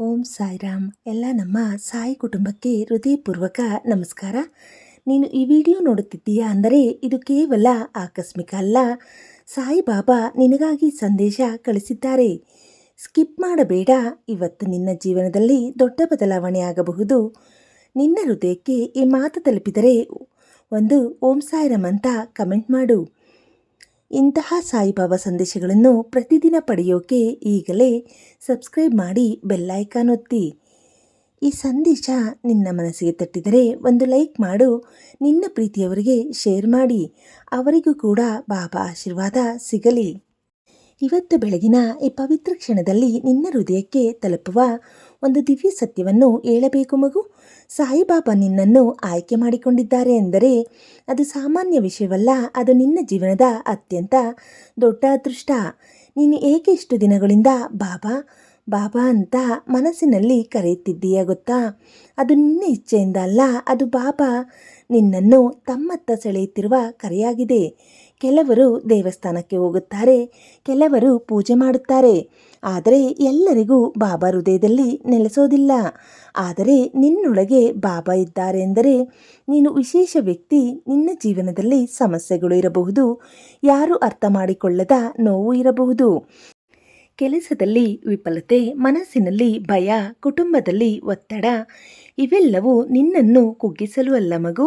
ಓಂ ಸಾಯಿರಾಮ್. ಎಲ್ಲ ನಮ್ಮ ಸಾಯಿ ಕುಟುಂಬಕ್ಕೆ ಹೃದಯಪೂರ್ವಕ ನಮಸ್ಕಾರ. ನೀನು ಈ ವಿಡಿಯೋ ನೋಡುತ್ತಿದ್ದೀಯಾ ಅಂದರೆ ಇದು ಕೇವಲ ಆಕಸ್ಮಿಕ ಅಲ್ಲ. ಸಾಯಿಬಾಬಾ ನಿನಗಾಗಿ ಸಂದೇಶ ಕಳಿಸಿದ್ದಾರೆ. ಸ್ಕಿಪ್ ಮಾಡಬೇಡ. ಇವತ್ತು ನಿನ್ನ ಜೀವನದಲ್ಲಿ ದೊಡ್ಡ ಬದಲಾವಣೆ ಆಗಬಹುದು. ನಿನ್ನ ಹೃದಯಕ್ಕೆ ಈ ಮಾತು ತಲುಪಿದರೆ ಒಂದು ಓಂ ಸಾಯಿರಾಮ್ ಅಂತ ಕಮೆಂಟ್ ಮಾಡು. ಇಂತಹ ಸಾಯಿಬಾಬಾ ಸಂದೇಶಗಳನ್ನು ಪ್ರತಿದಿನ ಪಡೆಯೋಕೆ ಈಗಲೇ ಸಬ್ಸ್ಕ್ರೈಬ್ ಮಾಡಿ ಬೆಲ್ ಐಕಾನ್ ಒತ್ತಿ. ಈ ಸಂದೇಶ ನಿನ್ನ ಮನಸ್ಸಿಗೆ ತಟ್ಟಿದರೆ ಒಂದು ಲೈಕ್ ಮಾಡು. ನಿನ್ನ ಪ್ರೀತಿಯವರಿಗೆ ಶೇರ್ ಮಾಡಿ. ಅವರಿಗೂ ಕೂಡ ಬಾಬಾ ಆಶೀರ್ವಾದ ಸಿಗಲಿ. ಇವತ್ತು ಬೆಳಗಿನ ಈ ಪವಿತ್ರ ಕ್ಷಣದಲ್ಲಿ ನಿನ್ನ ಹೃದಯಕ್ಕೆ ತಲುಪುವ ಒಂದು ದಿವ್ಯ ಸತ್ಯವನ್ನು ಹೇಳಬೇಕು ಮಗು. ಸಾಯಿಬಾಬಾ ನಿನ್ನನ್ನು ಆಯ್ಕೆ ಮಾಡಿಕೊಂಡಿದ್ದಾರೆ ಎಂದರೆ ಅದು ಸಾಮಾನ್ಯ ವಿಷಯವಲ್ಲ. ಅದು ನಿನ್ನ ಜೀವನದ ಅತ್ಯಂತ ದೊಡ್ಡ ಅದೃಷ್ಟ. ನೀನು ಏಕೆ ಇಷ್ಟು ದಿನಗಳಿಂದ ಬಾಬಾ ಬಾಬಾ ಅಂತ ಮನಸ್ಸಿನಲ್ಲಿ ಕರೆಯುತ್ತಿದ್ದೀಯ ಗೊತ್ತಾ? ಅದು ನಿನ್ನ ಇಚ್ಛೆಯಿಂದ ಅಲ್ಲ, ಅದು ಬಾಬಾ ನಿನ್ನನ್ನು ತಮ್ಮತ್ತ ಸೆಳೆಯುತ್ತಿರುವ ಕರೆಯಾಗಿದೆ. ಕೆಲವರು ದೇವಸ್ಥಾನಕ್ಕೆ ಹೋಗುತ್ತಾರೆ, ಕೆಲವರು ಪೂಜೆ ಮಾಡುತ್ತಾರೆ, ಆದರೆ ಎಲ್ಲರಿಗೂ ಬಾಬಾ ಹೃದಯದಲ್ಲಿ ನೆಲೆಸೋದಿಲ್ಲ. ಆದರೆ ನಿನ್ನೊಳಗೆ ಬಾಬಾ ಇದ್ದಾರೆ ಎಂದರೆ ನೀನು ವಿಶೇಷ ವ್ಯಕ್ತಿ. ನಿನ್ನ ಜೀವನದಲ್ಲಿ ಸಮಸ್ಯೆಗಳು ಇರಬಹುದು, ಯಾರು ಅರ್ಥ ಮಾಡಿಕೊಳ್ಳದ ನೋವು ಇರಬಹುದು, ಕೆಲಸದಲ್ಲಿ ವಿಫಲತೆ, ಮನಸ್ಸಿನಲ್ಲಿ ಭಯ, ಕುಟುಂಬದಲ್ಲಿ ಒತ್ತಡ. ಇವೆಲ್ಲವೂ ನಿನ್ನನ್ನು ಕುಗ್ಗಿಸಲು ಅಲ್ಲ ಮಗು.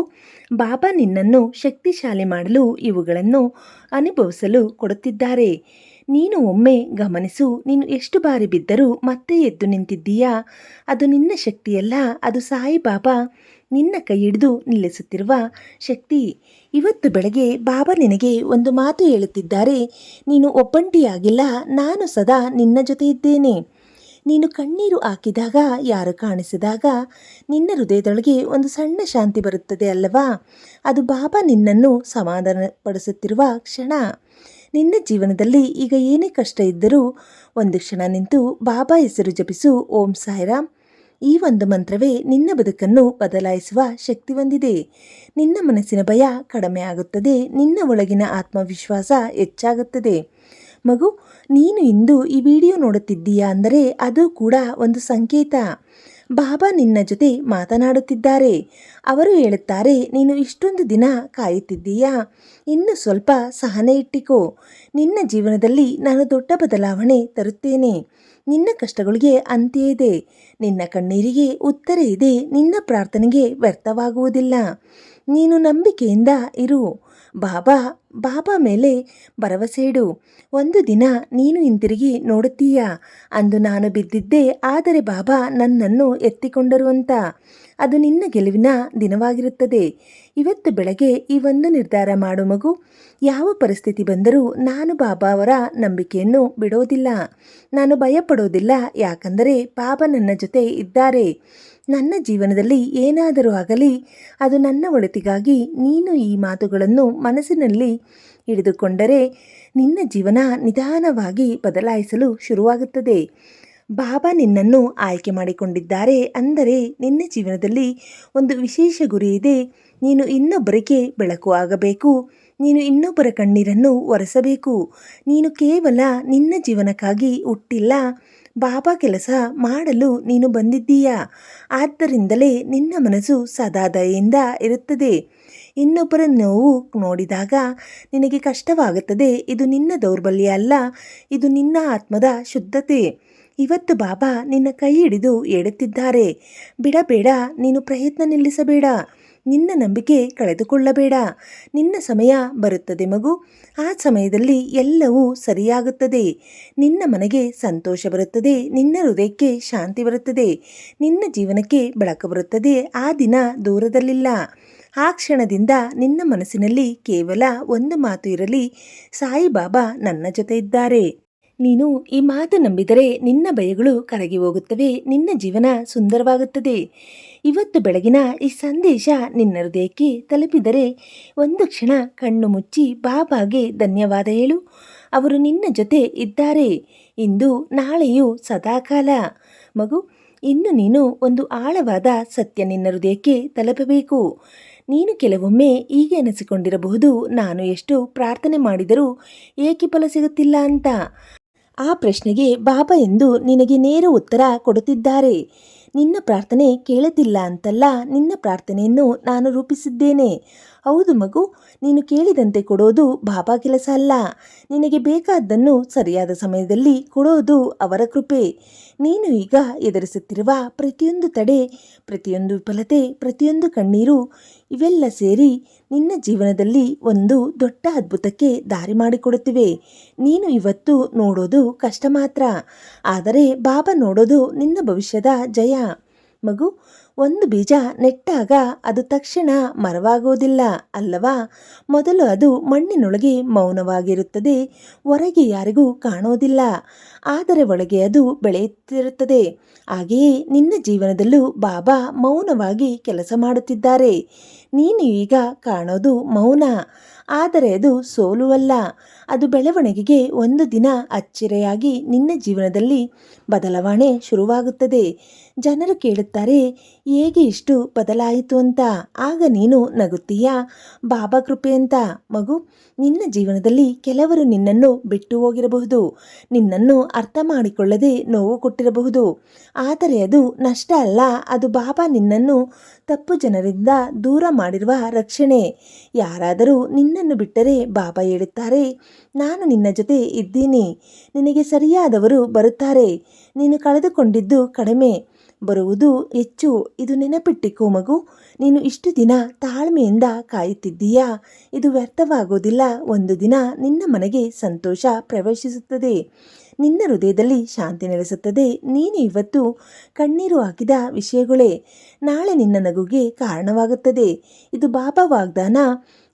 ಬಾಬಾ ನಿನ್ನನ್ನು ಶಕ್ತಿಶಾಲಿ ಮಾಡಲು ಇವುಗಳನ್ನು ಅನುಭವಿಸಲು ಕೊಡುತ್ತಿದ್ದಾರೆ. ನೀನು ಒಮ್ಮೆ ಗಮನಿಸು, ನೀನು ಎಷ್ಟು ಬಾರಿ ಬಿದ್ದರೂ ಮತ್ತೆ ಎದ್ದು ನಿಂತಿದ್ದೀಯಾ? ಅದು ನಿನ್ನ ಶಕ್ತಿಯಲ್ಲ, ಅದು ಸಾಯಿಬಾಬಾ ನಿನ್ನ ಕೈ ಹಿಡಿದು ನಿಲ್ಲಿಸುತ್ತಿರುವ ಶಕ್ತಿ. ಇವತ್ತು ಬೆಳಗ್ಗೆ ಬಾಬಾ ನಿನಗೆ ಒಂದು ಮಾತು ಹೇಳುತ್ತಿದ್ದಾರೆ. ನೀನು ಒಬ್ಬಂಟಿಯಾಗಿಲ್ಲ, ನಾನು ಸದಾ ನಿನ್ನ ಜೊತೆ ಇದ್ದೇನೆ. ನೀನು ಕಣ್ಣೀರು ಹಾಕಿದಾಗ, ಯಾರು ಕಾಣಿಸಿದಾಗ ನಿನ್ನ ಹೃದಯದೊಳಗೆ ಒಂದು ಸಣ್ಣ ಶಾಂತಿ ಬರುತ್ತದೆ ಅಲ್ಲವಾ? ಅದು ಬಾಬಾ ನಿನ್ನನ್ನು ಸಮಾಧಾನಪಡಿಸುತ್ತಿರುವ ಕ್ಷಣ. ನಿನ್ನ ಜೀವನದಲ್ಲಿ ಈಗ ಏನೇ ಕಷ್ಟ ಇದ್ದರೂ ಒಂದು ಕ್ಷಣ ನಿಂತು ಬಾಬಾ ಹೆಸರು ಜಪಿಸು. ಓಂ ಸಾಯಿರಾಮ್. ಈ ಒಂದು ಮಂತ್ರವೇ ನಿನ್ನ ಬದುಕನ್ನು ಬದಲಾಯಿಸುವ ಶಕ್ತಿ ಹೊಂದಿದೆ. ನಿನ್ನ ಮನಸ್ಸಿನ ಭಯ ಕಡಿಮೆ ಆಗುತ್ತದೆ, ನಿನ್ನ ಒಳಗಿನ ಆತ್ಮವಿಶ್ವಾಸ ಹೆಚ್ಚಾಗುತ್ತದೆ. ಮಗು, ನೀನು ಇಂದು ಈ ವಿಡಿಯೋ ನೋಡುತ್ತಿದ್ದೀಯಾ ಅಂದರೆ ಅದು ಕೂಡ ಒಂದು ಸಂಕೇತ. ಬಾಬಾ ನಿನ್ನ ಜೊತೆ ಮಾತನಾಡುತ್ತಿದ್ದಾರೆ. ಅವರು ಹೇಳುತ್ತಾರೆ, ನೀನು ಇಷ್ಟೊಂದು ದಿನ ಕಾಯುತ್ತಿದ್ದೀಯಾ? ಇನ್ನು ಸ್ವಲ್ಪ ಸಹನೆ ಇಟ್ಟಿಕೋ. ನಿನ್ನ ಜೀವನದಲ್ಲಿ ನಾನು ದೊಡ್ಡ ಬದಲಾವಣೆ ತರುತ್ತೇನೆ. ನಿನ್ನ ಕಷ್ಟಗಳಿಗೆ ಅಂತ್ಯ ಇದೆ, ನಿನ್ನ ಕಣ್ಣೀರಿಗೆ ಉತ್ತರ ಇದೆ, ನಿನ್ನ ಪ್ರಾರ್ಥನೆಗೆ ವ್ಯರ್ಥವಾಗುವುದಿಲ್ಲ. ನೀನು ನಂಬಿಕೆಯಿಂದ ಇರು. ಬಾಬಾ ಮೇಲೆ ಭರವಸೆ ಇಡು. ಒಂದು ದಿನ ನೀನು ಹಿಂತಿರುಗಿ ನೋಡುತ್ತೀಯ, ಅಂದು ನಾನು ಬಿದ್ದಿದ್ದೆ, ಆದರೆ ಬಾಬಾ ನನ್ನನ್ನು ಎತ್ತಿಕೊಂಡರು ಅಂತ. ಅದು ನಿನ್ನ ಗೆಲುವಿನ ದಿನವಾಗಿರುತ್ತದೆ. ಇವತ್ತು ಬೆಳಗ್ಗೆ ಈ ಒಂದು ನಿರ್ಧಾರ ಮಾಡು ಮಗು. ಯಾವ ಪರಿಸ್ಥಿತಿ ಬಂದರೂ ನಾನು ಬಾಬಾ ಅವರ ನಂಬಿಕೆಯನ್ನು ಬಿಡೋದಿಲ್ಲ. ನಾನು ಭಯಪಡೋದಿಲ್ಲ, ಯಾಕಂದರೆ ಬಾಬಾ ನನ್ನ ಜೊತೆ ಇದ್ದಾರೆ. ನನ್ನ ಜೀವನದಲ್ಲಿ ಏನಾದರೂ ಆಗಲಿ ಅದು ನನ್ನ ಒಳಿತಿಗಾಗಿ. ನೀನು ಈ ಮಾತುಗಳನ್ನು ಮನಸ್ಸಿನಲ್ಲಿ ಹಿಡಿದುಕೊಂಡರೆ ನಿನ್ನ ಜೀವನ ನಿಧಾನವಾಗಿ ಬದಲಾಯಿಸಲು ಶುರುವಾಗುತ್ತದೆ. ಬಾಬಾ ನಿನ್ನನ್ನು ಆಯ್ಕೆ ಮಾಡಿಕೊಂಡಿದ್ದಾರೆ ಅಂದರೆ ನಿನ್ನ ಜೀವನದಲ್ಲಿ ಒಂದು ವಿಶೇಷ ಗುರಿ ಇದೆ. ನೀನು ಇನ್ನೊಬ್ಬರಿಗೆ ಬೆಳಕು ಆಗಬೇಕು. ನೀನು ಇನ್ನೊಬ್ಬರ ಕಣ್ಣೀರನ್ನು ಒರೆಸಬೇಕು. ನೀನು ಕೇವಲ ನಿನ್ನ ಜೀವನಕ್ಕಾಗಿ ಹುಟ್ಟಿಲ್ಲ, ಬಾಬಾ ಕೆಲಸ ಮಾಡಲು ನೀನು ಬಂದಿದ್ದೀಯಾ. ಆದ್ದರಿಂದಲೇ ನಿನ್ನ ಮನಸ್ಸು ಸದಾ ದಯೆಯಿಂದ ಇರುತ್ತದೆ. ಇನ್ನೊಬ್ಬರ ನೋವು ನೋಡಿದಾಗ ನಿನಗೆ ಕಷ್ಟವಾಗುತ್ತದೆ. ಇದು ನಿನ್ನ ದೌರ್ಬಲ್ಯ ಅಲ್ಲ, ಇದು ನಿನ್ನ ಆತ್ಮದ ಶುದ್ಧತೆ. ಇವತ್ತು ಬಾಬಾ ನಿನ್ನ ಕೈ ಹಿಡಿದು ಹೇಳುತ್ತಿದ್ದಾರೆ, ಬಿಡಬೇಡ, ನೀನು ಪ್ರಯತ್ನ ನಿಲ್ಲಿಸಬೇಡ, ನಿನ್ನ ನಂಬಿಕೆ ಕಳೆದುಕೊಳ್ಳಬೇಡ. ನಿನ್ನ ಸಮಯ ಬರುತ್ತದೆ ಮಗು. ಆ ಸಮಯದಲ್ಲಿ ಎಲ್ಲವೂ ಸರಿಯಾಗುತ್ತದೆ. ನಿನ್ನ ಮನೆಗೆ ಸಂತೋಷ ಬರುತ್ತದೆ, ನಿನ್ನ ಹೃದಯಕ್ಕೆ ಶಾಂತಿ ಬರುತ್ತದೆ, ನಿನ್ನ ಜೀವನಕ್ಕೆ ಬೆಳಕು ಬರುತ್ತದೆ. ಆ ದಿನ ದೂರದಲ್ಲಿಲ್ಲ. ಆ ಕ್ಷಣದಿಂದ ನಿನ್ನ ಮನಸ್ಸಿನಲ್ಲಿ ಕೇವಲ ಒಂದು ಮಾತು ಇರಲಿ, ಸಾಯಿಬಾಬಾ ನನ್ನ ಜೊತೆ ಇದ್ದಾರೆ. ನೀನು ಈ ಮಾತು ನಂಬಿದರೆ ನಿನ್ನ ಭಯಗಳು ಕರಗಿ ಹೋಗುತ್ತವೆ, ನಿನ್ನ ಜೀವನ ಸುಂದರವಾಗುತ್ತದೆ. ಇವತ್ತು ಬೆಳಗಿನ ಈ ಸಂದೇಶ ನಿನ್ನ ಹೃದಯಕ್ಕೆ ತಲುಪಿದರೆ ಒಂದು ಕ್ಷಣ ಕಣ್ಣು ಮುಚ್ಚಿ ಬಾಬಾಗೆ ಧನ್ಯವಾದ ಹೇಳು. ಅವರು ನಿನ್ನ ಜೊತೆ ಇದ್ದಾರೆ, ಇಂದು ನಾಳೆಯೂ ಸದಾಕಾಲ. ಮಗು, ಇನ್ನು ನೀನು ಒಂದು ಆಳವಾದ ಸತ್ಯ ನಿನ್ನ ಹೃದಯಕ್ಕೆ ತಲುಪಬೇಕು. ನೀನು ಕೆಲವೊಮ್ಮೆ ಹೀಗೆ ಅನಿಸಿಕೊಂಡಿರಬಹುದು, ನಾನು ಎಷ್ಟು ಪ್ರಾರ್ಥನೆ ಮಾಡಿದರೂ ಏಕೆ ಫಲ ಸಿಗುತ್ತಿಲ್ಲ ಅಂತ. ಆ ಪ್ರಶ್ನೆಗೆ ಬಾಬಾ ಎಂದು ನಿನಗೆ ನೇರ ಉತ್ತರ ಕೊಡುತ್ತಿದ್ದಾರೆ. ನಿನ್ನ ಪ್ರಾರ್ಥನೆ ಕೇಳುತ್ತಿಲ್ಲ ಅಂತಲ್ಲ, ನಿನ್ನ ಪ್ರಾರ್ಥನೆಯನ್ನು ನಾನು ರೂಪಿಸಿದ್ದೇನೆ. ಹೌದು ಮಗು, ನೀನು ಕೇಳಿದಂತೆ ಕೊಡೋದು ಬಾಬಾ ಕೆಲಸ ಅಲ್ಲ. ನಿನಗೆ ಬೇಕಾದ್ದನ್ನು ಸರಿಯಾದ ಸಮಯದಲ್ಲಿ ಕೊಡೋದು ಅವರ ಕೃಪೆ. ನೀನು ಈಗ ಎದುರಿಸುತ್ತಿರುವ ಪ್ರತಿಯೊಂದು ತಡೆ, ಪ್ರತಿಯೊಂದು ವಿಫಲತೆ, ಪ್ರತಿಯೊಂದು ಕಣ್ಣೀರು ಇವೆಲ್ಲ ಸೇರಿ ನಿನ್ನ ಜೀವನದಲ್ಲಿ ಒಂದು ದೊಡ್ಡ ಅದ್ಭುತಕ್ಕೆ ದಾರಿ ಮಾಡಿಕೊಡುತ್ತಿವೆ. ನೀನು ಇವತ್ತು ನೋಡೋದು ಕಷ್ಟ ಮಾತ್ರ, ಆದರೆ ಬಾಬಾ ನೋಡೋದು ನಿನ್ನ ಭವಿಷ್ಯದ ಜಯ. ಮಗು, ಒಂದು ಬೀಜ ನೆಟ್ಟಾಗ ಅದು ತಕ್ಷಣ ಮರವಾಗೋದಿಲ್ಲ ಅಲ್ಲವಾ? ಮೊದಲು ಅದು ಮಣ್ಣಿನೊಳಗೆ ಮೌನವಾಗಿರುತ್ತದೆ, ಹೊರಗೆ ಯಾರಿಗೂ ಕಾಣೋದಿಲ್ಲ, ಆದರೆ ಒಳಗೆ ಅದು ಬೆಳೆಯುತ್ತಿರುತ್ತದೆ. ಹಾಗೆಯೇ ನಿನ್ನ ಜೀವನದಲ್ಲೂ ಬಾಬಾ ಮೌನವಾಗಿ ಕೆಲಸ ಮಾಡುತ್ತಿದ್ದಾರೆ. ನೀನು ಈಗ ಕಾಣೋದು ಮೌನ, ಆದರೆ ಅದು ಸೋಲುವಲ್ಲ, ಅದು ಬೆಳವಣಿಗೆಗೆ. ಒಂದು ದಿನ ಅಚ್ಚರಿಯಾಗಿ ನಿನ್ನ ಜೀವನದಲ್ಲಿ ಬದಲಾವಣೆ ಶುರುವಾಗುತ್ತದೆ. ಜನರು ಕೇಳುತ್ತಾರೆ, ಹೇಗೆ ಇಷ್ಟು ಬದಲಾಯಿತು ಅಂತ. ಆಗ ನೀನು ನಗುತ್ತೀಯಾ, ಬಾಬಾ ಕೃಪೆ ಅಂತ. ಮಗು, ನಿನ್ನ ಜೀವನದಲ್ಲಿ ಕೆಲವರು ನಿನ್ನನ್ನು ಬಿಟ್ಟು ಹೋಗಿರಬಹುದು, ನಿನ್ನನ್ನು ಅರ್ಥ ಮಾಡಿಕೊಳ್ಳದೆ ನೋವು ಕೊಟ್ಟಿರಬಹುದು, ಆದರೆ ಅದು ನಷ್ಟ ಅಲ್ಲ, ಅದು ಬಾಬಾ ನಿನ್ನನ್ನು ತಪ್ಪು ಜನರಿಂದ ದೂರ ಮಾಡಿರುವ ರಕ್ಷಣೆ. ಯಾರಾದರೂ ನಿನ್ನನ್ನು ಬಿಟ್ಟರೆ ಬಾಬಾ ಹೇಳುತ್ತಾರೆ, ನಾನು ನಿನ್ನ ಜೊತೆ ಇದ್ದೀನಿ, ನಿನಗೆ ಸರಿಯಾದವರು ಬರುತ್ತಾರೆ. ನೀನು ಕಳೆದುಕೊಂಡಿದ್ದು ಕಡಿಮೆ, ಬರುವುದು ಹೆಚ್ಚು. ಇದು ನೆನಪಿಟ್ಟಿಕೋ ಮಗು. ನೀನು ಇಷ್ಟು ದಿನ ತಾಳ್ಮೆಯಿಂದ ಕಾಯುತ್ತಿದ್ದೀಯಾ, ಇದು ವ್ಯರ್ಥವಾಗೋದಿಲ್ಲ. ಒಂದು ದಿನ ನಿನ್ನ ಮನೆಗೆ ಸಂತೋಷ ಪ್ರವೇಶಿಸುತ್ತದೆ, ನಿನ್ನ ಹೃದಯದಲ್ಲಿ ಶಾಂತಿ ನೆಲೆಸುತ್ತದೆ. ನೀನು ಇವತ್ತು ಕಣ್ಣೀರು ಹಾಕಿದ ವಿಷಯಗಳೇ ನಾಳೆ ನಿನ್ನ ನಗುಗೆ ಕಾರಣವಾಗುತ್ತದೆ. ಇದು ಬಾಬಾ ವಾಗ್ದಾನ.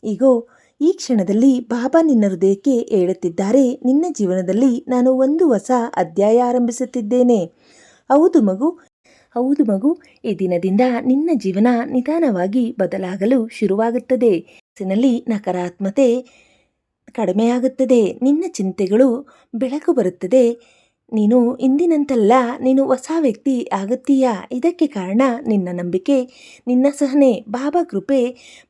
ಈಗೋ ಈ ಕ್ಷಣದಲ್ಲಿ ಬಾಬಾ ನಿನ್ನ ಹೃದಯಕ್ಕೆ ಹೇಳುತ್ತಿದ್ದಾರೆ, ನಿನ್ನ ಜೀವನದಲ್ಲಿ ನಾನು ಒಂದು ಹೊಸ ಅಧ್ಯಾಯ ಆರಂಭಿಸುತ್ತಿದ್ದೇನೆ. ಹೌದು ಮಗು, ಹೌದು ಮಗು, ಈ ದಿನದಿಂದ ನಿನ್ನ ಜೀವನ ನಿಧಾನವಾಗಿ ಬದಲಾಗಲು ಶುರುವಾಗುತ್ತದೆ. ಮನಸ್ಸಿನಲ್ಲಿ ನಕಾರಾತ್ಮಕತೆ ಕಡಿಮೆಯಾಗುತ್ತದೆ, ನಿನ್ನ ಚಿಂತೆಗಳು ಬೆಳಕು ಬರುತ್ತದೆ. ನೀನು ಇಂದಿನಂತಲ್ಲ, ನೀನು ಹೊಸ ವ್ಯಕ್ತಿ ಆಗುತ್ತೀಯಾ. ಇದಕ್ಕೆ ಕಾರಣ ನಿನ್ನ ನಂಬಿಕೆ, ನಿನ್ನ ಸಹನೆ, ಬಾಬಾ ಕೃಪೆ.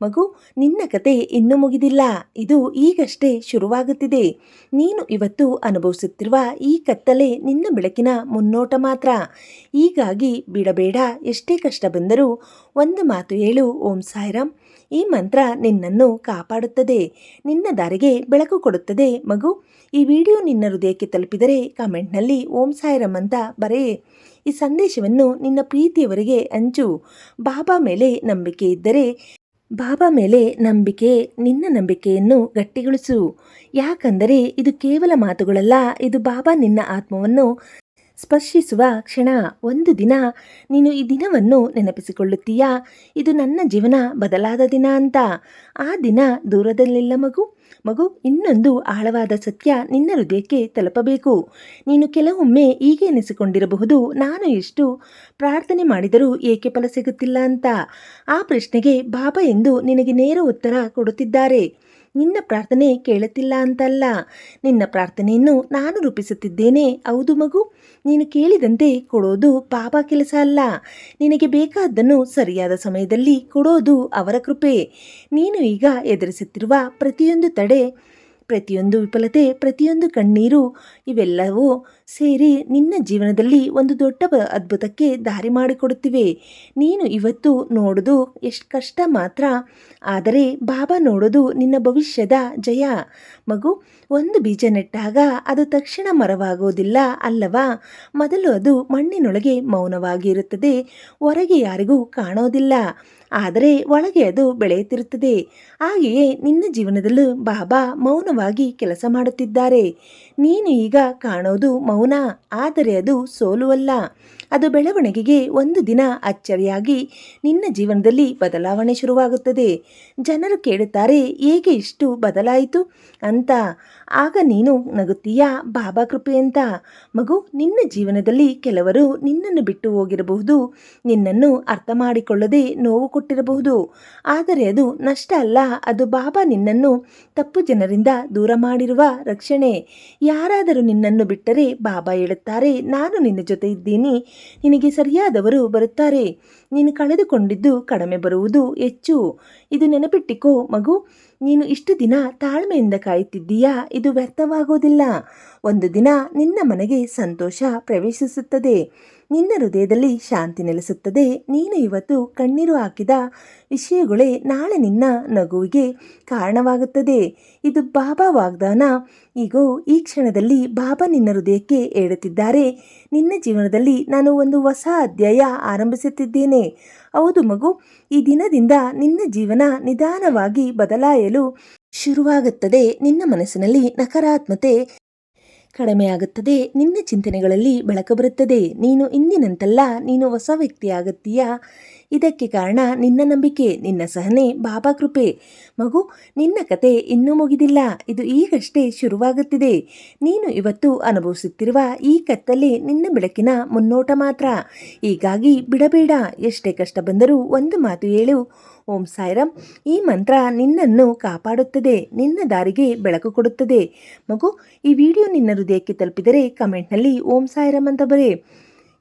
ಮಗು, ನಿನ್ನ ಕತೆ ಇನ್ನೂ ಮುಗಿದಿಲ್ಲ, ಇದು ಈಗಷ್ಟೇ ಶುರುವಾಗುತ್ತಿದೆ. ನೀನು ಇವತ್ತು ಅನುಭವಿಸುತ್ತಿರುವ ಈ ಕತ್ತಲೆ ನಿನ್ನ ಬೆಳಕಿನ ಮುನ್ನೋಟ ಮಾತ್ರ. ಹೀಗಾಗಿ ಬಿಡಬೇಡ. ಎಷ್ಟೇ ಕಷ್ಟ ಬಂದರೂ ಒಂದು ಮಾತು ಹೇಳು, ಓಂ ಸಾಯಿರಾಮ್. ಈ ಮಂತ್ರ ನಿನ್ನನ್ನು ಕಾಪಾಡುತ್ತದೆ, ನಿನ್ನ ದಾರಿಗೆ ಬೆಳಕು ಕೊಡುತ್ತದೆ. ಮಗು, ಈ ವಿಡಿಯೋ ನಿನ್ನ ಹೃದಯಕ್ಕೆ ತಲುಪಿದರೆ ಕಾಮೆಂಟ್ನಲ್ಲಿ ಓಂ ಸಾಯಿರಾಮ್ ಅಂತ ಬರೆಯೇ. ಈ ಸಂದೇಶವನ್ನು ನಿನ್ನ ಪ್ರೀತಿಯವರಿಗೆ ಹಂಚು. ಬಾಬಾ ಮೇಲೆ ನಂಬಿಕೆ ಇದ್ದರೆ, ಬಾಬಾ ಮೇಲೆ ನಂಬಿಕೆ, ನಿನ್ನ ನಂಬಿಕೆಯನ್ನು ಗಟ್ಟಿಗೊಳಿಸು. ಯಾಕಂದರೆ ಇದು ಕೇವಲ ಮಾತುಗಳಲ್ಲ, ಇದು ಬಾಬಾ ನಿನ್ನ ಆತ್ಮವನ್ನು ಸ್ಪರ್ಶಿಸುವ ಕ್ಷಣ. ಒಂದು ದಿನ ನೀನು ಈ ದಿನವನ್ನು ನೆನಪಿಸಿಕೊಳ್ಳುತ್ತೀಯಾ, ಇದು ನನ್ನ ಜೀವನ ಬದಲಾದ ದಿನ ಅಂತ. ಆ ದಿನ ದೂರದಲ್ಲಿಲ್ಲ ಮಗು. ಮಗು, ಇನ್ನೊಂದು ಆಳವಾದ ಸತ್ಯ ನಿನ್ನ ಹೃದಯಕ್ಕೆ ತಲುಪಬೇಕು. ನೀನು ಕೆಲವೊಮ್ಮೆ ಹೀಗೆ ಎನಿಸಿಕೊಂಡಿರಬಹುದು, ನಾನು ಎಷ್ಟು ಪ್ರಾರ್ಥನೆ ಮಾಡಿದರೂ ಏಕೆ ಫಲ ಸಿಗುತ್ತಿಲ್ಲ ಅಂತ. ಆ ಪ್ರಶ್ನೆಗೆ ಬಾಬಾ ಎಂದು ನಿನಗೆ ನೇರ ಉತ್ತರ ಕೊಡುತ್ತಿದ್ದಾರೆ. ನಿನ್ನ ಪ್ರಾರ್ಥನೆ ಕೇಳುತ್ತಿಲ್ಲ ಅಂತಲ್ಲ, ನಿನ್ನ ಪ್ರಾರ್ಥನೆಯನ್ನು ನಾನು ರೂಪಿಸುತ್ತಿದ್ದೇನೆ. ಹೌದು ಮಗು, ನೀನು ಕೇಳಿದಂತೆ ಕೊಡೋದು ಬಾಬಾ ಕೆಲಸ ಅಲ್ಲ, ನಿನಗೆ ಬೇಕಾದ್ದನ್ನು ಸರಿಯಾದ ಸಮಯದಲ್ಲಿ ಕೊಡೋದು ಅವರ ಕೃಪೆ. ನೀನು ಈಗ ಎದುರಿಸುತ್ತಿರುವ ಪ್ರತಿಯೊಂದು ತಡೆ, ಪ್ರತಿಯೊಂದು ವಿಫಲತೆ, ಪ್ರತಿಯೊಂದು ಕಣ್ಣೀರು ಇವೆಲ್ಲವೂ ಸೇರಿ ನಿನ್ನ ಜೀವನದಲ್ಲಿ ಒಂದು ದೊಡ್ಡ ಅದ್ಭುತಕ್ಕೆ ದಾರಿ ಮಾಡಿಕೊಡುತ್ತಿವೆ. ನೀನು ಇವತ್ತು ನೋಡೋದು ಎಷ್ಟು ಕಷ್ಟ ಮಾತ್ರ, ಆದರೆ ಬಾಬಾ ನೋಡೋದು ನಿನ್ನ ಭವಿಷ್ಯದ ಜಯ. ಮಗು, ಒಂದು ಬೀಜ ನೆಟ್ಟಾಗ ಅದು ತಕ್ಷಣ ಮರವಾಗೋದಿಲ್ಲ ಅಲ್ಲವಾ? ಮೊದಲು ಅದು ಮಣ್ಣಿನೊಳಗೆ ಮೌನವಾಗಿರುತ್ತದೆ, ಹೊರಗೆ ಯಾರಿಗೂ ಕಾಣೋದಿಲ್ಲ, ಆದರೆ ಒಳಗೆ ಅದು ಬೆಳೆಯುತ್ತಿರುತ್ತದೆ. ಹಾಗೆಯೇ ನಿನ್ನ ಜೀವನದಲ್ಲೂ ಬಾಬಾ ಮೌನವಾಗಿ ಕೆಲಸ ಮಾಡುತ್ತಿದ್ದಾರೆ. ನೀನು ಈಗ ಕಾಣೋದು ಮೌನ, ಆದರೆ ಅದು ಸೋಲುವಲ್ಲ, ಅದು ಬೆಳವಣಿಗೆಗೆ. ಒಂದು ದಿನ ಅಚ್ಚರಿಯಾಗಿ ನಿನ್ನ ಜೀವನದಲ್ಲಿ ಬದಲಾವಣೆ ಶುರುವಾಗುತ್ತದೆ. ಜನರು ಕೇಳುತ್ತಾರೆ, ಹೇಗೆ ಇಷ್ಟು ಬದಲಾಯಿತು ಅಂತ. ಆಗ ನೀನು ನಗುತ್ತೀಯಾ, ಬಾಬಾ ಕೃಪೆ ಅಂತ. ಮಗು, ನಿನ್ನ ಜೀವನದಲ್ಲಿ ಕೆಲವರು ನಿನ್ನನ್ನು ಬಿಟ್ಟು ಹೋಗಿರಬಹುದು, ನಿನ್ನನ್ನು ಅರ್ಥ ಮಾಡಿಕೊಳ್ಳದೆ ನೋವು ಕೊಟ್ಟಿರಬಹುದು, ಆದರೆ ಅದು ನಷ್ಟ ಅಲ್ಲ, ಅದು ಬಾಬಾ ನಿನ್ನನ್ನು ತಪ್ಪು ಜನರಿಂದ ದೂರ ಮಾಡಿರುವ ರಕ್ಷಣೆ. ಯಾರಾದರೂ ನಿನ್ನನ್ನು ಬಿಟ್ಟರೆ ಬಾಬಾ ಹೇಳುತ್ತಾರೆ, ನಾನು ನಿನ್ನ ಜೊತೆ ಇದ್ದೀನಿ, ನಿನಗೆ ಸರಿಯಾದವರು ಬರುತ್ತಾರೆ, ನೀನು ಕಳೆದುಕೊಂಡಿದ್ದು ಕಡಿಮೆ ಬರುವುದು ಹೆಚ್ಚು. ಇದು ನೆನಪಿಟ್ಟಿಕೋ ಮಗು, ನೀನು ಇಷ್ಟು ದಿನ ತಾಳ್ಮೆಯಿಂದ ಕಾಯುತ್ತಿದ್ದೀಯಾ, ಇದು ವ್ಯರ್ಥವಾಗೋದಿಲ್ಲ. ಒಂದು ದಿನ ನಿನ್ನ ಮನೆಗೆ ಸಂತೋಷ ಪ್ರವೇಶಿಸುತ್ತದೆ, ನಿನ್ನ ಹೃದಯದಲ್ಲಿ ಶಾಂತಿ ನೆಲೆಸುತ್ತದೆ. ನೀನು ಇವತ್ತು ಕಣ್ಣೀರು ಹಾಕಿದ ವಿಷಯಗಳೇ ನಾಳೆ ನಿನ್ನ ನಗುವಿಗೆ ಕಾರಣವಾಗುತ್ತದೆ. ಇದು ಬಾಬಾ ವಾಗ್ದಾನ. ಈಗೋ ಈ ಕ್ಷಣದಲ್ಲಿ ಬಾಬಾ ನಿನ್ನ ಹೃದಯಕ್ಕೆ ಹೇಳುತ್ತಿದ್ದಾರೆ, ನಿನ್ನ ಜೀವನದಲ್ಲಿ ನಾನು ಒಂದು ಹೊಸ ಅಧ್ಯಾಯ ಆರಂಭಿಸುತ್ತಿದ್ದೇನೆ. ಹೌದು ಮಗು, ಈ ದಿನದಿಂದ ನಿನ್ನ ಜೀವನ ನಿಧಾನವಾಗಿ ಬದಲಾಯಲು ಶುರುವಾಗುತ್ತದೆ. ನಿನ್ನ ಮನಸ್ಸಿನಲ್ಲಿ ನಕಾರಾತ್ಮಕತೆ ಕಡಿಮೆಯಾಗುತ್ತದೆ, ನಿನ್ನ ಚಿಂತನೆಗಳಲ್ಲಿ ಬೆಳಕು ಬರುತ್ತದೆ. ನೀನು ಇಂದಿನಂತಲ್ಲ, ನೀನು ಹೊಸ ವ್ಯಕ್ತಿಯಾಗುತ್ತೀಯಾ. ಇದಕ್ಕೆ ಕಾರಣ ನಿನ್ನ ನಂಬಿಕೆ, ನಿನ್ನ ಸಹನೆ, ಬಾಬಾ ಕೃಪೆ. ಮಗು, ನಿನ್ನ ಕತೆ ಇನ್ನೂ ಮುಗಿದಿಲ್ಲ, ಇದು ಈಗಷ್ಟೇ ಶುರುವಾಗುತ್ತಿದೆ. ನೀನು ಇವತ್ತು ಅನುಭವಿಸುತ್ತಿರುವ ಈ ಕತ್ತಲೆ ನಿನ್ನ ಬೆಳಕಿನ ಮುನ್ನೋಟ ಮಾತ್ರ. ಹೀಗಾಗಿ ಬಿಡಬೇಡ. ಎಷ್ಟೇ ಕಷ್ಟ ಬಂದರೂ ಒಂದು ಮಾತು ಹೇಳು, ಓಂ ಸಾಯಿರಾಮ್. ಈ ಮಂತ್ರ ನಿನ್ನನ್ನು ಕಾಪಾಡುತ್ತದೆ, ನಿನ್ನ ದಾರಿಗೆ ಬೆಳಕು ಕೊಡುತ್ತದೆ. ಮಗು, ಈ ವಿಡಿಯೋ ನಿನ್ನ ಹೃದಯಕ್ಕೆ ತಲುಪಿದರೆ ಕಮೆಂಟ್ನಲ್ಲಿ ಓಂ ಸಾಯಿರಾಮ್ ಅಂತ ಬರೆ.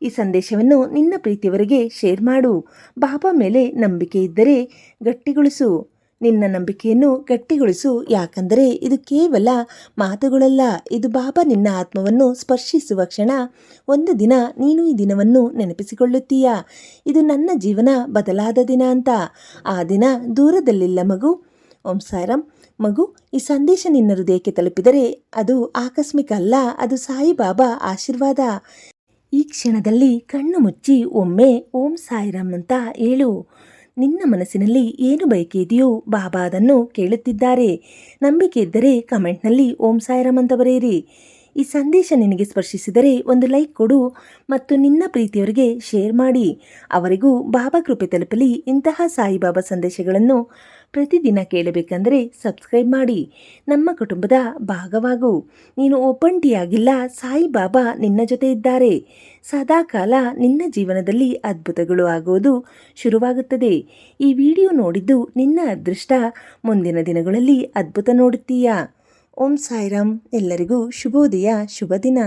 ಈ ಸಂದೇಶವನ್ನು ನಿನ್ನ ಪ್ರೀತಿಯವರಿಗೆ ಶೇರ್ ಮಾಡು. ಬಾಬಾ ಮೇಲೆ ನಂಬಿಕೆ ಇದ್ದರೆ ಗಟ್ಟಿಗೊಳಿಸು, ನಿನ್ನ ನಂಬಿಕೆಯನ್ನು ಗಟ್ಟಿಗೊಳಿಸು. ಯಾಕಂದರೆ ಇದು ಕೇವಲ ಮಾತುಗಳಲ್ಲ, ಇದು ಬಾಬಾ ನಿನ್ನ ಆತ್ಮವನ್ನು ಸ್ಪರ್ಶಿಸುವ ಕ್ಷಣ. ಒಂದು ದಿನ ನೀನು ಈ ದಿನವನ್ನು ನೆನಪಿಸಿಕೊಳ್ಳುತ್ತೀಯಾ, ಇದು ನನ್ನ ಜೀವನ ಬದಲಾದ ದಿನ ಅಂತ. ಆ ದಿನ ದೂರದಲ್ಲಿಲ್ಲ ಮಗು. ಓಂ ಸಾಯಿರಾಮ್. ಮಗು, ಈ ಸಂದೇಶ ನಿನ್ನ ಹೃದಯಕ್ಕೆ ತಲುಪಿದರೆ ಅದು ಆಕಸ್ಮಿಕ ಅಲ್ಲ, ಅದು ಸಾಯಿಬಾಬಾ ಆಶೀರ್ವಾದ. ಈ ಕ್ಷಣದಲ್ಲಿ ಕಣ್ಣು ಮುಚ್ಚಿ ಒಮ್ಮೆ ಓಂ ಸಾಯಿರಾಮ್ ಅಂತ ಹೇಳು. ನಿನ್ನ ಮನಸ್ಸಿನಲ್ಲಿ ಏನು ಬಯಕೆ ಇದೆಯೋ ಬಾಬಾ ಅದನ್ನು ಕೇಳುತ್ತಿದ್ದಾರೆ. ನಂಬಿಕೆ ಇದ್ದರೆ ಕಮೆಂಟ್ನಲ್ಲಿ ಓಂ ಸಾಯಿರಾಮ್ ಅಂತ ಬರೆಯಿರಿ. ಈ ಸಂದೇಶ ನಿನಗೆ ಸ್ಪರ್ಶಿಸಿದರೆ ಒಂದು ಲೈಕ್ ಕೊಡು ಮತ್ತು ನಿನ್ನ ಪ್ರೀತಿಯವರಿಗೆ ಶೇರ್ ಮಾಡಿ. ಅವರಿಗೂ ಬಾಬಾ ಕೃಪೆ ತಲುಪಲಿ. ಇಂತಹ ಸಾಯಿಬಾಬಾ ಸಂದೇಶಗಳನ್ನು ಪ್ರತಿದಿನ ಕೇಳಬೇಕೆಂದರೆ ಸಬ್ಸ್ಕ್ರೈಬ್ ಮಾಡಿ, ನಮ್ಮ ಕುಟುಂಬದ ಭಾಗವಾಗು. ನೀನು ಒಬ್ಬಂಟಿಯಾಗಿಲ್ಲ, ಸಾಯಿಬಾಬಾ ನಿನ್ನ ಜೊತೆ ಇದ್ದಾರೆ. ಸದಾಕಾಲ ನಿನ್ನ ಜೀವನದಲ್ಲಿ ಅದ್ಭುತಗಳು ಆಗುವುದು ಶುರುವಾಗುತ್ತದೆ. ಈ ವಿಡಿಯೋ ನೋಡಿದ್ದು ನಿನ್ನ ಅದೃಷ್ಟ. ಮುಂದಿನ ದಿನಗಳಲ್ಲಿ ಅದ್ಭುತ ನೋಡುತ್ತೀಯಾ. ಓಂ ಸಾಯಿರಾಮ್. ಎಲ್ಲರಿಗೂ ಶುಭೋದಯ, ಶುಭ ದಿನ.